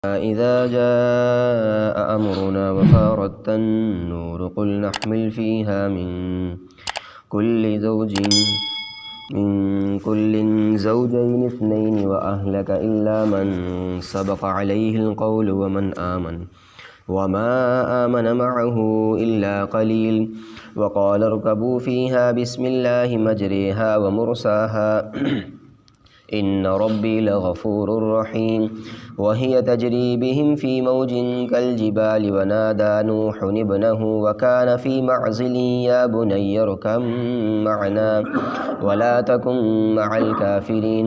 إذا جاء أمرنا وفارت النور قل نحمل فيها من كل زوجين اثنين وأهلك إلا من سبق عليه القول وما آمن معه إلا قليل وقال اركبوا فيها بسم الله مجريها ومرساها إن ربي لغفور رحيم وهي تجري بهم في موج كالجبال ونادى نوح ابنه وكان في معزل يا بني اركب معنا ولا تكن مع الكافرين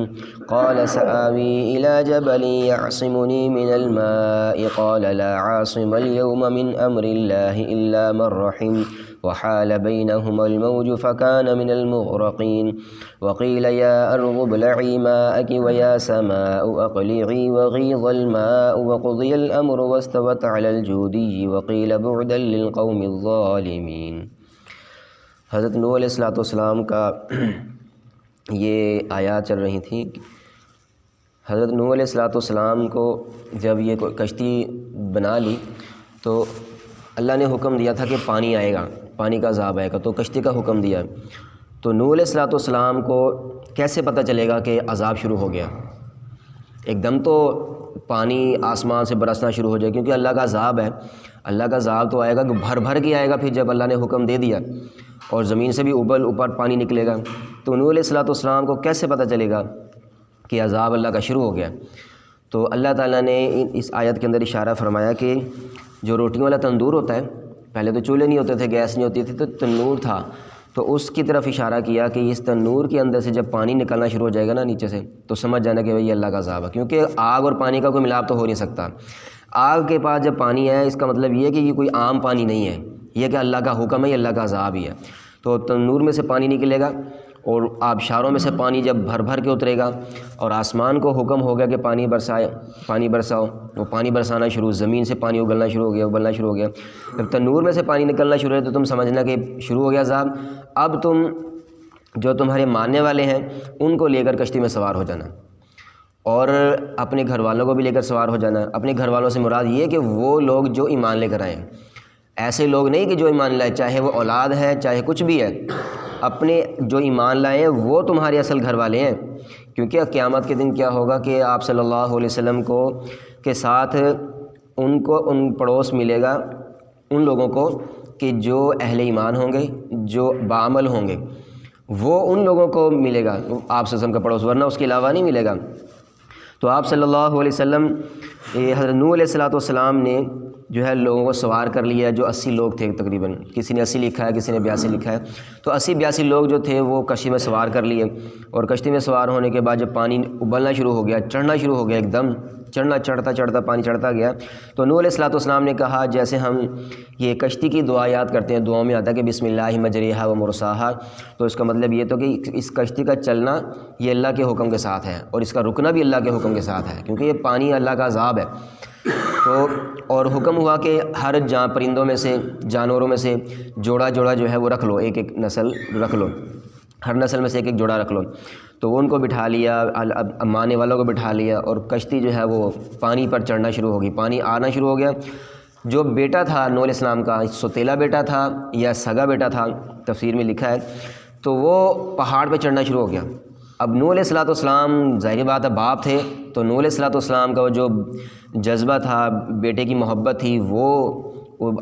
قال سآوي إلى جبل يعصمني من الماء قال لا عاصم اليوم من أمر الله إلا من رحم وحال بينهما الموج فكان من المغرقين وقيل يا أرض ابلعي ماءك ويا سماء أقلعي وغيض الماء وقضي الأمر واستوت على الجودي وقيل بعدا للقوم الظالمين۔ حضرت نوح علیہ السلام کا یہ آیات چل رہی تھیں۔ حضرت نوح علیہ السلام کو جب یہ کشتی بنا لی تو اللہ نے حکم دیا تھا کہ پانی آئے گا، پانی کا عذاب آئے گا، تو کشتی کا حکم دیا۔ تو نوح علیہ السلام کو کیسے پتہ چلے گا کہ عذاب شروع ہو گیا؟ ایک دم تو پانی آسمان سے برسنا شروع ہو جائے، کیونکہ اللہ کا عذاب ہے۔ اللہ کا عذاب تو آئے گا کہ بھر بھر کے آئے گا، پھر جب اللہ نے حکم دے دیا اور زمین سے بھی اوپر پانی نکلے گا، تو نوح علیہ السلام کو کیسے پتہ چلے گا کہ عذاب اللہ کا شروع ہو گیا؟ تو اللہ تعالیٰ نے اس آیت کے اندر اشارہ فرمایا کہ جو روٹیوں والا تندور ہوتا ہے، پہلے تو چولہے نہیں ہوتے تھے، گیس نہیں ہوتی تھی، تو تنور تھا، تو اس کی طرف اشارہ کیا کہ اس تنور کے اندر سے جب پانی نکلنا شروع ہو جائے گا نا نیچے سے، تو سمجھ جانا کہ بھئی یہ اللہ کا عذاب ہے، کیونکہ آگ اور پانی کا کوئی ملاپ تو ہو نہیں سکتا۔ آگ کے پاس جب پانی ہے، اس کا مطلب یہ ہے کہ یہ کوئی عام پانی نہیں ہے، یہ کہ اللہ کا حکم ہے، یہ اللہ کا عذاب ہی ہے۔ تو تنور میں سے پانی نکلے گا اور آبشاروں میں سے پانی جب بھر بھر کے اترے گا اور آسمان کو حکم ہو گیا کہ پانی برساؤ، وہ پانی برسانا شروع، زمین سے پانی ابلنا شروع ہو گیا۔ جب تنور میں سے پانی نکلنا شروع ہے تو تم سمجھنا کہ شروع ہو گیا عذاب۔ اب تم جو تمہارے ماننے والے ہیں ان کو لے کر کشتی میں سوار ہو جانا، اور اپنے گھر والوں کو بھی لے کر سوار ہو جانا۔ اپنے گھر والوں سے مراد یہ کہ وہ لوگ جو ایمان لے کر آئیں، ایسے لوگ نہیں کہ جو ایمان لائے، چاہے وہ اولاد ہے چاہے کچھ بھی ہے، اپنے جو ایمان لائے ہیں وہ تمہارے اصل گھر والے ہیں، کیونکہ قیامت کے دن کیا ہوگا کہ آپ صلی اللہ علیہ وسلم کے ساتھ ان پڑوس ملے گا ان لوگوں کو کہ جو اہل ایمان ہوں گے، جو بعمل ہوں گے، وہ ان لوگوں کو ملے گا آپ صلی اللہ علیہ وسلم کا پڑوس، ورنہ اس کے علاوہ نہیں ملے گا۔ تو آپ صلی اللہ علیہ وسلم حضرت نوح علیہ السلام نے جو ہے لوگوں کو سوار کر لیا، جو 80 لوگ تھے تقریباً، کسی نے 80 لکھا ہے، کسی نے 82 لکھا ہے، تو 80-82 لوگ جو تھے وہ کشتی میں سوار کر لیے، اور کشتی میں سوار ہونے کے بعد جب پانی ابلنا شروع ہو گیا، چڑھنا شروع ہو گیا، ایک دم چڑھتا پانی چڑھتا گیا، تو نوح علیہ السلام نے کہا جیسے ہم یہ کشتی کی دعا یاد کرتے ہیں، دعاؤں میں آتا ہے کہ بسم اللہ مجریہا و مرساہا، تو اس کا مطلب یہ تو کہ اس کشتی کا چلنا یہ اللہ کے حکم کے ساتھ ہے، اور اس کا رکنا بھی اللہ کے حکم کے ساتھ ہے، کیونکہ یہ پانی اللہ کا عذاب ہے۔ تو اور حکم ہوا کہ ہر پرندوں میں سے، جانوروں میں سے جوڑا جو ہے وہ رکھ لو، ایک نسل رکھ لو، ہر نسل میں سے ایک جوڑا رکھ لو۔ تو وہ ان کو بٹھا لیا، ماننے والوں کو بٹھا لیا، اور کشتی جو ہے وہ پانی پر چڑھنا شروع ہو گئی، پانی آنا شروع ہو گیا۔ جو بیٹا تھا نوح علیہ السلام کا، سوتیلا بیٹا تھا یا سگا بیٹا تھا، تفسیر میں لکھا ہے، تو وہ پہاڑ پہ چڑھنا شروع ہو گیا۔ اب نوح علیہ السلام ظاہری بات ہے باپ تھے، تو نوح علیہ السلام کا جو جذبہ تھا، بیٹے کی محبت تھی، وہ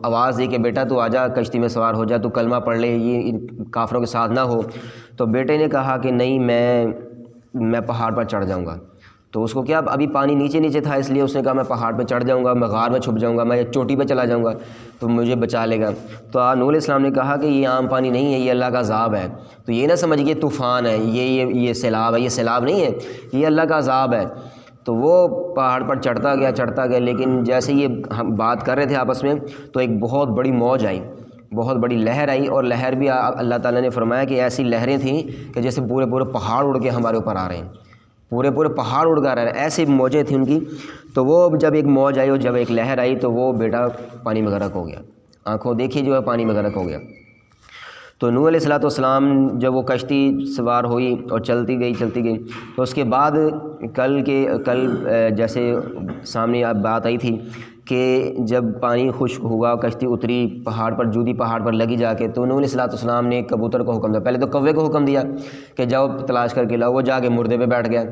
آواز دی کہ بیٹا تو آجا، کشتی میں سوار ہو جا، تو کلمہ پڑھ لے، یہ کافروں کے ساتھ نہ ہو۔ تو بیٹے نے کہا کہ نہیں، میں پہاڑ پر چڑھ جاؤں گا۔ تو اس کو کیا، ابھی پانی نیچے تھا، اس لیے اس نے کہا میں پہاڑ پہ چڑھ جاؤں گا، میں غار میں چھپ جاؤں گا، میں چوٹی پہ چلا جاؤں گا تو مجھے بچا لے گا۔ تو نوح علیہ السلام نے کہا کہ یہ عام پانی نہیں ہے، یہ اللہ کا عذاب ہے، تو یہ نہ سمجھیے طوفان ہے، یہ سیلاب ہے، یہ سیلاب نہیں ہے، یہ اللہ کا عذاب ہے۔ تو وہ پہاڑ پر چڑھتا گیا، لیکن جیسے یہ ہم بات کر رہے تھے آپس میں، تو ایک بہت بڑی موج آئی، بہت بڑی لہر آئی، اور لہر بھی اللہ تعالیٰ نے فرمایا کہ ایسی لہریں تھیں کہ جیسے پورے پہاڑ اڑ کے ہمارے اوپر آ رہے ہیں، پورے پہاڑ اڑ کر آ رہے ہیں، ایسی موجیں تھیں ان کی۔ تو وہ جب ایک موج آئی اور جب ایک لہر آئی تو وہ بیٹا پانی میں غرق ہو گیا، آنکھوں دیکھی جو ہے پانی میں غرق ہو گیا۔ تو نوح علیہ السلام جب وہ کشتی سوار ہوئی اور چلتی گئی تو اس کے بعد کل جیسے سامنے اب بات آئی تھی کہ جب پانی خشک ہوا، کشتی اتری پہاڑ پر، جودی پہاڑ پر لگی جا کے، تو نوح علیہ السلام نے کبوتر کو حکم دیا، پہلے تو کوے کو حکم دیا کہ جاؤ تلاش کر کے لاؤ، وہ جا کے مردے پہ بیٹھ گیا۔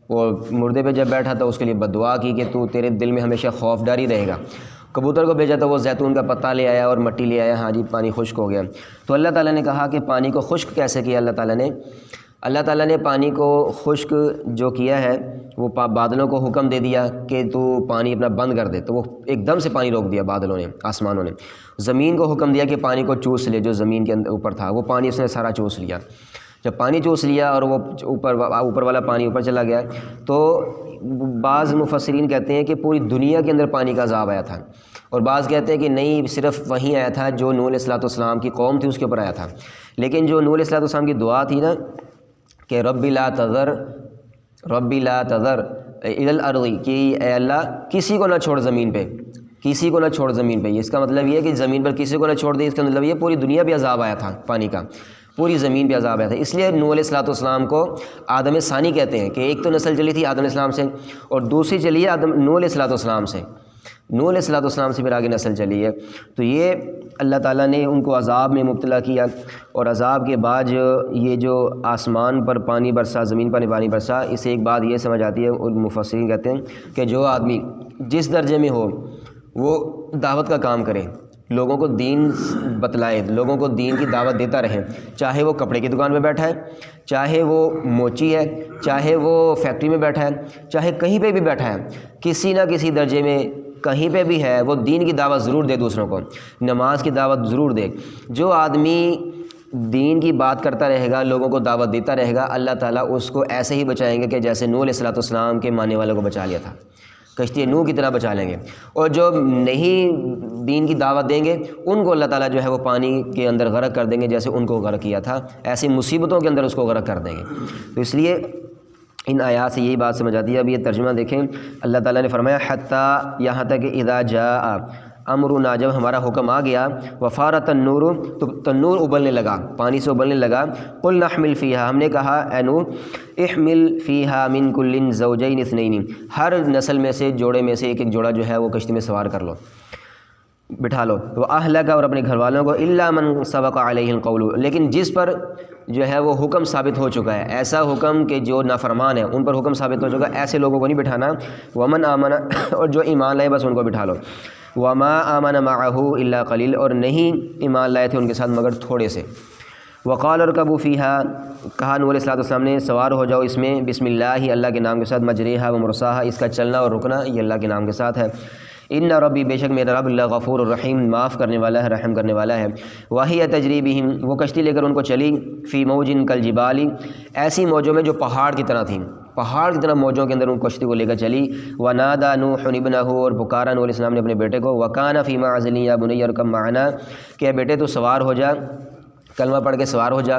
وہ مردے پہ جب بیٹھا تو اس کے لیے بد دعا کی کہ تو تیرے دل میں ہمیشہ خوف ڈر ہی رہے گا۔ کبوتر کو بھیجا تو وہ زیتون کا پتہ لے آیا اور مٹی لے آیا، ہاں جی پانی خشک ہو گیا۔ تو اللہ تعالیٰ نے کہا کہ پانی کو خشک کیسے کیا اللہ تعالیٰ نے پانی کو خشک جو کیا ہے وہ بادلوں کو حکم دے دیا کہ تو پانی اپنا بند کر دے، تو وہ ایک دم سے پانی روک دیا بادلوں نے، آسمانوں نے۔ زمین کو حکم دیا کہ پانی کو چوس لے، جو زمین کے اوپر تھا وہ پانی اس نے سارا چوس لیا۔ جب پانی چوس لیا اور وہ اوپر والا پانی اوپر چلا گیا، تو بعض مفسرین کہتے ہیں کہ پوری دنیا کے اندر پانی کا عذاب آیا تھا، اور بعض کہتے ہیں کہ نہیں، صرف وہیں آیا تھا جو نوح علیہ السلام کی قوم تھی اس کے اوپر آیا تھا۔ لیکن جو نوح علیہ السلام کی دعا تھی نا کہ رب لا تذر الی الارض، کہ اے اللہ کسی کو نہ چھوڑ زمین پہ، کسی کو نہ چھوڑ زمین پہ، اس کا مطلب یہ ہے کہ زمین پر کسی کو نہ چھوڑ دے، اس کا مطلب یہ پوری دنیا پہ عذاب آیا تھا پانی کا، پوری زمین پہ عذاب آیا تھا۔ اس لیے نوح علیہ السلام کو آدم ثانی کہتے ہیں، کہ ایک تو نسل چلی تھی آدم علیہ السلام سے، اور دوسری چلی ہے نوح علیہ السلام سے، نوح علیہ السلام سے پھر آگے نسل چلی ہے۔ تو یہ اللہ تعالیٰ نے ان کو عذاب میں مبتلا کیا، اور عذاب کے بعد یہ جو آسمان پر پانی برسا، زمین پر پانی برسا، اسے ایک بات یہ سمجھ آتی ہے، اور مفسرین کہتے ہیں کہ جو آدمی جس درجے میں ہو وہ دعوت کا کام کرے، لوگوں کو دین بتلائے، لوگوں کو دین کی دعوت دیتا رہے، چاہے وہ کپڑے کی دکان پہ بیٹھا ہے، چاہے وہ موچی ہے، چاہے وہ فیکٹری میں بیٹھا ہے، چاہے کہیں پہ بھی بیٹھا ہے، کسی نہ کسی درجے میں کہیں پہ بھی ہے، وہ دین کی دعوت ضرور دے، دوسروں کو نماز کی دعوت ضرور دے۔ جو آدمی دین کی بات کرتا رہے گا، لوگوں کو دعوت دیتا رہے گا، اللہ تعالیٰ اس کو ایسے ہی بچائیں گے کہ جیسے نوح علیہ السلام کے ماننے والوں کو بچا لیا تھا، کشتی نوح کی طرح بچا لیں گے۔ اور جو نہیں دین کی دعوت دیں گے ان کو اللہ تعالیٰ جو ہے وہ پانی کے اندر غرق کر دیں گے، جیسے ان کو غرق کیا تھا، ایسی مصیبتوں کے اندر اس کو غرق کر دیں گے۔ تو اس لیے ان آیات سے یہی بات سمجھ آتی ہے۔ اب یہ ترجمہ دیکھیں، اللہ تعالیٰ نے فرمایا حتیٰ، یہاں تک کہ اذا جاء امرنا، جب ہمارا حکم آ گیا، وفارت النور، تو تنور ابلنے لگا، پانی سے ابلنے لگا، قلنا احمل فیہا، ہم نے کہا اے نوح احمل فیہا من کل زوجین اثنین، ہر نسل میں سے، جوڑے میں سے ایک ایک جوڑا جو ہے وہ کشتی میں سوار کر لو، بٹھا لو، وہ اہلک، اور اپنے گھر والوں کو، الا من سبق علیہ القول، لیکن جس پر جو ہے وہ حکم ثابت ہو چکا ہے، ایسا حکم کہ جو نافرمان ہے ان پر حکم ثابت ہو چکا ہے، ایسے لوگوں کو نہیں بٹھانا، ومن آمن، اور جو ایمان لائے بس ان کو بٹھا لو، وما آمن معہ الا قلیل، اور نہیں ایمان لائے تھے ان کے ساتھ مگر تھوڑے سے، وقال ارکبوا فیہا، کہا نوح علیہ السلام نے سوار ہو جاؤ اس میں، بسم اللہ، اللہ کے نام کے ساتھ، مجریہا و مرساہا، اس کا چلنا اور رکنا یہ اللہ کے نام کے ساتھ ہے، ان ربی، بے شک میرا رب، اللہ غفور الرحیم، معاف کرنے والا ہے، رحم کرنے والا ہے، وہی تجری بہم، وہ کشتی لے کر ان کو چلی، فی موج کالجبال، ایسی موجوں میں جو پہاڑ کی طرح تھیں، پہاڑ کی طرح موجوں کے اندر ان کشتی کو لے کر چلی، ونادى نوح ابنہ، اور پکارا نوح علیہ السلام نے اپنے بیٹے کو، وکان فی معزل یا بنی ارکب معنا، کہ بیٹے تو سوار ہو جا، کلمہ پڑھ کے سوار ہو جا،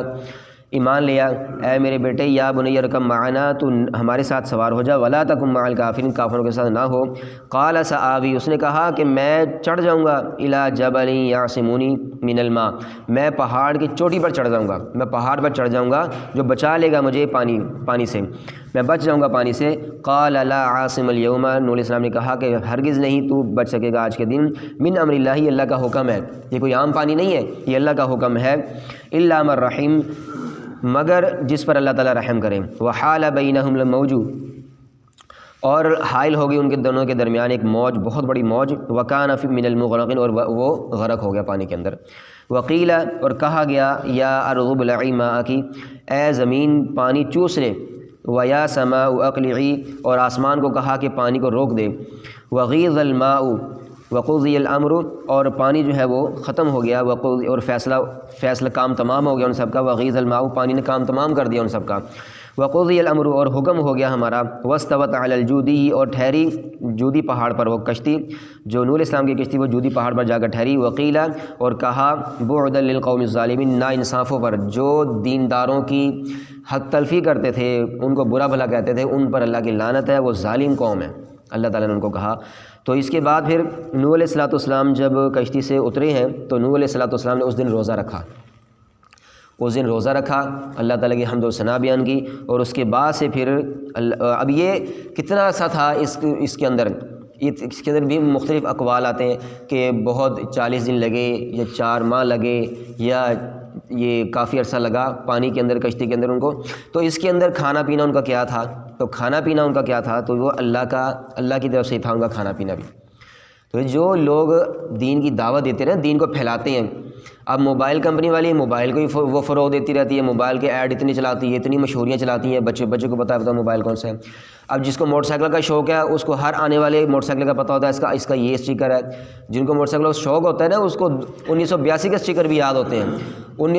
ایمان لیا، اے میرے بیٹے، یا بنی ارکب معنا، تو ہمارے ساتھ سوار ہو جا، ولا تکن مع الکافرین، کافروں کے ساتھ نہ ہو، قال سآوی، اس نے کہا کہ میں چڑھ جاؤں گا، الی جبل یعصمونی من الماء، میں پہاڑ کی چوٹی پر چڑھ جاؤں گا، میں پہاڑ پر چڑھ جاؤں گا جو بچا لے گا مجھے پانی سے، میں بچ جاؤں گا پانی سے، قال لا عاصم اليوم، نوح علیہ السلام نے کہا کہ ہرگز نہیں تو بچ سکے گا آج کے دن، من امر اللہ، اللہ کا حکم ہے، یہ کوئی عام پانی نہیں ہے، یہ اللہ کا حکم ہے، الا من رحم، مگر جس پر اللہ تعالیٰ رحم کرے، وحال بینہم الموج، اور حائل ہوگی ان کے دونوں کے درمیان ایک موج، بہت بڑی موج، وکان من المغرقین، اور وہ غرق ہو گیا پانی کے اندر، وقیل، اور کہا گیا، یا ارض ابلعی ماءکی، اے زمین پانی چوس لے، ویا سماء اقلعی، اور آسمان کو کہا کہ پانی کو روک دے، وغیض الماء وقضی الامر، اور پانی جو ہے وہ ختم ہو گیا، اور فیصلہ کام تمام ہو گیا ان سب کا، وغیض الماء، پانی نے کام تمام کر دیا ان سب کا، وقضی الامر، اور حکم ہو گیا ہمارا، واستوت علی الجودی، اور ٹھہری جودی پہاڑ پر وہ کشتی، جو نوح علیہ السلام کی کشتی وہ جودی پہاڑ پر جا کر ٹھہری، وقیلا، اور کہا بعدا للقوم الظالمین، نا انصافوں پر، جو دینداروں کی حق تلفی کرتے تھے، ان کو برا بھلا کہتے تھے، ان پر اللہ کی لعنت ہے، وہ ظالم قوم ہے، اللہ تعالیٰ نے ان کو کہا۔ تو اس کے بعد پھر نوح علیہ السلام جب کشتی سے اترے ہیں تو نوح علیہ السلام نے اس دن روزہ رکھا، اس دن روزہ رکھا، اللہ تعالیٰ کی حمد و ثنا بیان کی، اور اس کے بعد سے پھر اب یہ کتنا عرصہ تھا اس کے اندر بھی مختلف اقوال آتے ہیں کہ بہت 40 دن لگے یا 4 ماہ لگے یا یہ کافی عرصہ لگا پانی کے اندر، کشتی کے اندر ان کو۔ تو اس کے اندر کھانا پینا ان کا کیا تھا؟ تو کھانا پینا ان کا کیا تھا؟ تو وہ اللہ کی طرف سے تھا ان کا کھانا پینا بھی۔ تو جو لوگ دین کی دعوت دیتے ہیں، دین کو پھیلاتے ہیں، اب موبائل کمپنی والی موبائل کو ہی وہ فروغ دیتی رہتی ہے، موبائل کے ایڈ اتنی چلاتی ہے، اتنی مشہوریاں چلاتی ہیں، بچوں کو پتہ ہے موبائل کون سا ہے۔ اب جس کو موٹر سائیکل کا شوق ہے اس کو ہر آنے والے موٹر سائیکل کا پتہ ہوتا ہے، اس کا یہ اسٹیکر ہے۔ جن کو موٹر سائیکل کا شوق ہوتا ہے نا، اس کو 1982 کے اسٹیکر بھی یاد ہوتے ہیں،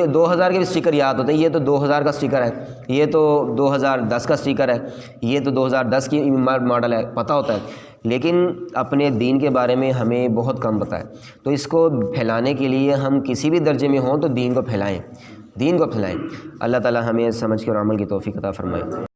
2000 کے بھی اسٹیکر یاد ہوتے ہیں۔ یہ تو 2000 کا اسٹیکر ہے، یہ تو 2010 کا اسٹیکر ہے، یہ تو 2010 کی ماڈل ہے، پتہ ہوتا ہے۔ لیکن اپنے دین کے بارے میں ہمیں بہت کم پتہ ہے۔ تو اس کو پھیلانے کے لیے ہم کسی بھی درجے میں ہوں تو دین کو پھیلائیں، دین کو پھیلائیں۔ اللہ تعالی ہمیں سمجھ کے اور عمل کی توفیق عطا فرمائے۔